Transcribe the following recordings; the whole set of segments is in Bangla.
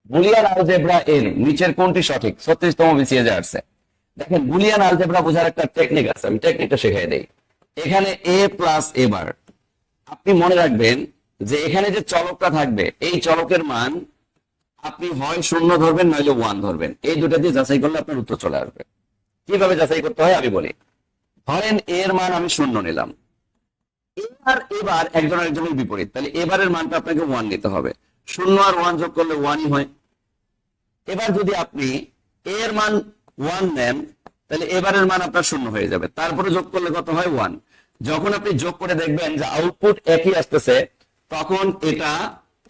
বুলিয়ান আলজেব্রা এর নিচের কোনটি সঠিক? 36তম বিসিএস আসছে। দেখেন বুলিয়ান আলজেব্রা বোঝার একটা টেকনিক আছে, আমি টেকনিকটা শিখিয়ে দেই। এখানে এ প্লাস এ বার, আপনি মনে রাখবেন যে এখানে যে চলকটা থাকবে এই চলকের মান আপনি হয় শূন্য ধরবেন নইলে ওয়ান ধরবেন, এই দুটা দিয়ে যাচাই করলে আপনার উত্তর চলে আসবে। কিভাবে যাচাই করতে হয় আমি বলি। ধরেন এর মান আমি শূন্য নিলাম, এবার একজন আরেকজনের বিপরীত, তাহলে এবারের মানটা আপনাকে ওয়ান নিতে হবে। শূন্য আর ওয়ান যোগ করলে ওয়ানই হয়। এবার যদি আপনি এর মান ওয়ান নেন তাহলে এবারের মান আপনার শূন্য হয়ে যাবে, তারপরে যোগ করলে কত হয়? ওয়ান। যখন আপনি যোগ করে দেখবেন যে আউটপুট একই আসতেছে, তখন এটা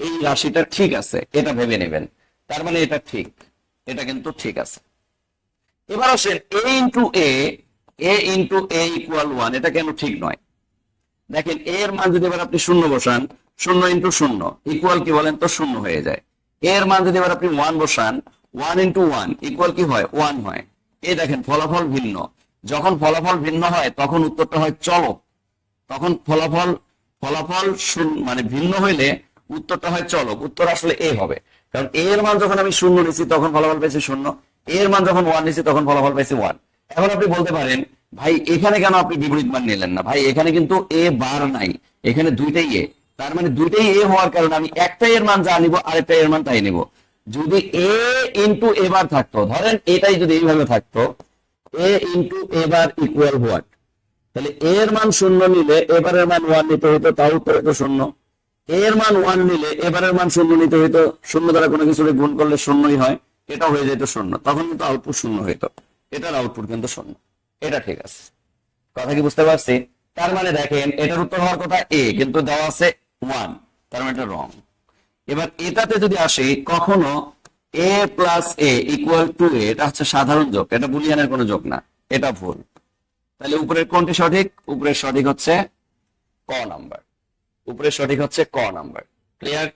এই রাশিটা ঠিক আছে, এটা ভেবে নেবেন, তার মানে এটা ঠিক, এটা কিন্তু ঠিক আছে। এবার আসেন এ ইন্টু এ ইন্টু এ ইকুয়াল ওয়ান, এটা কেন ঠিক নয়? দেখেন এর মান যদি এবার আপনি শূন্য বসান, শূন্য ইন্টু শূন্য ইকুয়াল কি বলেন তো? শূন্য হয়ে যায়। এর মান যদি এবার আপনি ওয়ান বসান, ওয়ান ইন্টু ওয়ান ইকুয়াল কি হয়? ওয়ান হয়। এই দেখেন ফলাফল ভিন্ন। যখন ফলাফল ভিন্ন হয় তখন উত্তরটা হয় চলক। তখন ফলাফল ফলাফল মানে ভিন্ন হইলে উত্তরটা হয় চলক, উত্তর আসলে এ হবে। কারণ এর মান যখন আমি শূন্য নিছি তখন ফলাফল পেয়েছি শূন্য, এর মান যখন ওয়ান নিছি তখন ফলাফল পেয়েছি ওয়ান। এখন আপনি বলতে পারেন ভাই এখানে কেন আপনি বিপরীত মান নিলেন না? ভাই এখানে কিন্তু এ বার নাই, এখানে দুইটাই এ, তার মানে দুইটাই এ হওয়ার কারণে আমি একটা এর মান যা নিব আরেকটা এর মান তাই নিব। যদি এ ইন্টু এ বার থাকতো, ধরেন এটাই যদি এইভাবে থাকতো, A into A bar equal what, তাহলে এর মান শূন্য নিলে এবারের মান ওয়ান নিতে হইতো, তাও উত্তর হইতো শূন্য। এর মান ওয়ান নিলে এবারের মান শূন্য নিতে হইতো, শূন্য দ্বারা কোনো কিছু গুণ করলে শূন্যই হয়, এটা হয়ে যেত শূন্য, তখন কিন্তু আউটপুট শূন্য হইতো। এটার আউটপুট কিন্তু শূন্য, এটা ঠিক আছে। কথা কি বুঝতে পারছি? তার মানে দেখেন এটার উত্তর হওয়ার কথা এ, কিন্তু দেওয়া আছে ওয়ান, তার মানে এটা রং। এবার এটাতে যদি আসি, কখনো এ প্লাস এ ইকুয়াল টু এ, এটা হচ্ছে সাধারণ যোগ, এটা বুলিয়ানের কোনো যোগ না, এটা ভুল। তাহলে উপরের কোনটি সঠিক? উপরের সঠিক হচ্ছে ক নাম্বার, উপরের সঠিক হচ্ছে ক নাম্বার। ক্লিয়ার?